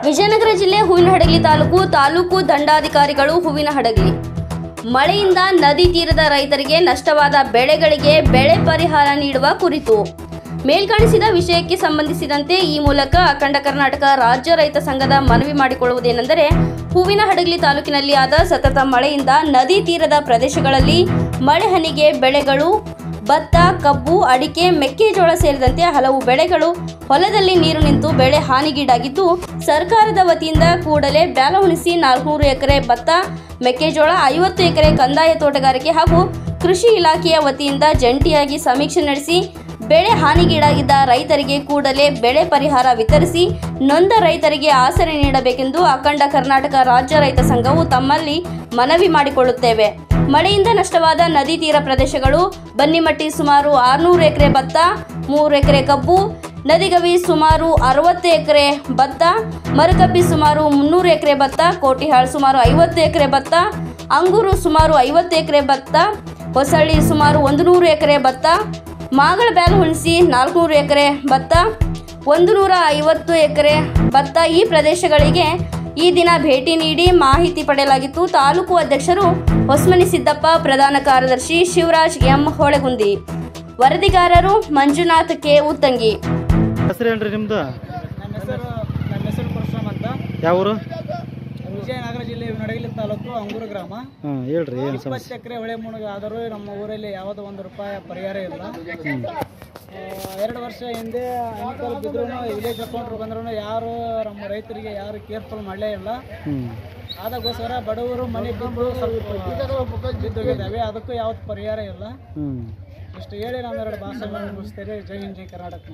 ವಿಜಯನಗರ ಜಿಲ್ಲೆ ಹೂವಿನಹಡಗಲಿ ತಾಲೂಕು ದಂಡಾಧಿಕಾರಿಗಳು ಹೂವಿನಹಡಗಲಿ ಮಳೆಯಿಂದ ನದಿ ತೀರದ ರೈತರಿಗೆ ನಷ್ಟವಾದ ಬೆಳೆಗಳಿಗೆ ಬೆಳೆ ಪರಿಹಾರ ನೀಡುವ ಕುರಿತು ಮೇಲ್ಕಾಣಿಸಿದ ವಿಷಯಕ್ಕೆ ಸಂಬಂಧಿಸಿದಂತೆ ಈ ಮೂಲಕ ಅಖಂಡ ಕರ್ನಾಟಕ ರಾಜ್ಯ ರೈತ ಸಂಘದ ಮನವಿ ಮಾಡಿಕೊಳ್ಳುವುದೇನೆಂದರೆ ಹೂವಿನಹಡಗಲಿ ತಾಲೂಕಿನಲ್ಲಿ ಆದ ಸತತ ಮಳೆಯಿಂದ ನದಿ ತೀರದ ಪ್ರದೇಶಗಳಲ್ಲಿ ಮಳೆ ಹನಿಗೆ ಬೆಳೆಗಳು ಭತ್ತ, ಕಬ್ಬು, ಅಡಿಕೆ, ಮೆಕ್ಕೆಜೋಳ ಸೇರಿದಂತೆ ಹಲವು ಬೆಳೆಗಳು ಹೊಲದಲ್ಲಿ ನೀರು ನಿಂತು ಬೆಳೆ ಹಾನಿಗೀಡಾಗಿದ್ದು ಸರ್ಕಾರದ ವತಿಯಿಂದ ಕೂಡಲೇ ಬ್ಯಾಲ ಉಣಿಸಿ 400 ಎಕರೆ ಭತ್ತ, ಮೆಕ್ಕೆಜೋಳ, 50 ಎಕರೆ ಕಂದಾಯ ತೋಟಗಾರಿಕೆ ಹಾಗೂ ಕೃಷಿ ಇಲಾಖೆಯ ವತಿಯಿಂದ ಜಂಟಿಯಾಗಿ ಸಮೀಕ್ಷೆ ನಡೆಸಿ ಬೆಳೆ ಹಾನಿಗೀಡಾಗಿದ್ದ ರೈತರಿಗೆ ಕೂಡಲೇ ಬೆಳೆ ಪರಿಹಾರ ವಿತರಿಸಿ ನೊಂದ ರೈತರಿಗೆ ಆಸರೆ ನೀಡಬೇಕೆಂದು ಅಖಂಡ ಕರ್ನಾಟಕ ರಾಜ್ಯ ರೈತ ಸಂಘವು ತಮ್ಮಲ್ಲಿ ಮನವಿ ಮಾಡಿಕೊಳ್ಳುತ್ತೇವೆ. ಮಳೆಯಿಂದ ನಷ್ಟವಾದ ನದಿ ತೀರ ಪ್ರದೇಶಗಳು ಬನ್ನಿಮಟ್ಟಿ ಸುಮಾರು 600 ಎಕರೆ ಭತ್ತ, 3 ಎಕರೆ ಕಬ್ಬು, ನದಿಗವಿ ಸುಮಾರು 60 ಎಕರೆ ಭತ್ತ, ಮರಕಪ್ಪಿ ಸುಮಾರು 300 ಎಕರೆ ಭತ್ತ, ಕೋಟಿಹಾಳ್ ಸುಮಾರು 50 ಎಕರೆ ಭತ್ತ, ಅಂಗೂರು ಸುಮಾರು 50 ಎಕರೆ ಭತ್ತ, ಹೊಸಳ್ಳಿ ಸುಮಾರು 100 ಎಕರೆ ಭತ್ತ, ಮಾಗಳ ಬ್ಯಾಲು ಹುಣಸಿ 400 ಎಕರೆ ಭತ್ತ, 150 ಎಕರೆ ಭತ್ತ ಈ ಪ್ರದೇಶಗಳಿಗೆ ಈ ದಿನ ಭೇಟಿ ನೀಡಿ ಮಾಹಿತಿ ಪಡೆಯಲಾಗಿತ್ತು. ತಾಲೂಕು ಅಧ್ಯಕ್ಷರು ಹೊಸ್ಮನಿ ಸಿದ್ದಪ್ಪ, ಪ್ರಧಾನ ಕಾರ್ಯದರ್ಶಿ ಶಿವರಾಜ್ ಎಂ ಹೊಳೆಗುಂದಿ, ವರದಿಗಾರರು ಮಂಜುನಾಥ್ ಕೆ ಉತ್ತಂಗಿ. ಹೆಸರೇನ್ರಿ ನಿಮ್ದು? ನನ್ನ ಹೆಸರು ಪರಶುರಾಮ್ ಅಂತ. ಯಾವ ಊರು? ವಿಜಯನಗರ ಜಿಲ್ಲೆ ಹೂವಿನಹಡಗಲಿ ತಾಲೂಕು ಅಂಗೂರು ಗ್ರಾಮ. ಹೇಳ್ರಿ. 20 ಎಕರೆ ಹೊಳೆ ಮುಳುಗ ಆದರೂ ನಮ್ಮ ಊರಲ್ಲಿ ಯಾವುದೋ ₹1 ಪರಿಹಾರ ಇಲ್ಲ. 2 ವರ್ಷ ಹಿಂದೆ ಅನುಕೂಲ ಬಿದ್ರೂ ವಿಲೇಜ್ ಅಕೌಂಟ್ರು ಬಂದ್ರೂ ಯಾರು ನಮ್ಮ ರೈತರಿಗೆ ಯಾರು ಕೇರ್ಫುಲ್ ಮಾಡಲೇ ಇಲ್ಲ. ಅದಕ್ಕೋಸ್ಕರ ಬಡವರು ಮನೆ ಬಿದ್ದು ಸ್ವಲ್ಪ ಬಿದ್ದೋಗಿದ್ದಾವೆ. ಅದಕ್ಕೂ ಯಾವತ್ತು ಪರಿಹಾರ ಇಲ್ಲ. ಇಷ್ಟು ಹೇಳಿ ನಾನು 2 ಭಾಷೆ ಮುಗಿಸ್ತೇನೆ. ಜೈ ಹಿಂದ್, ಜೈ ಕರ್ನಾಟಕ.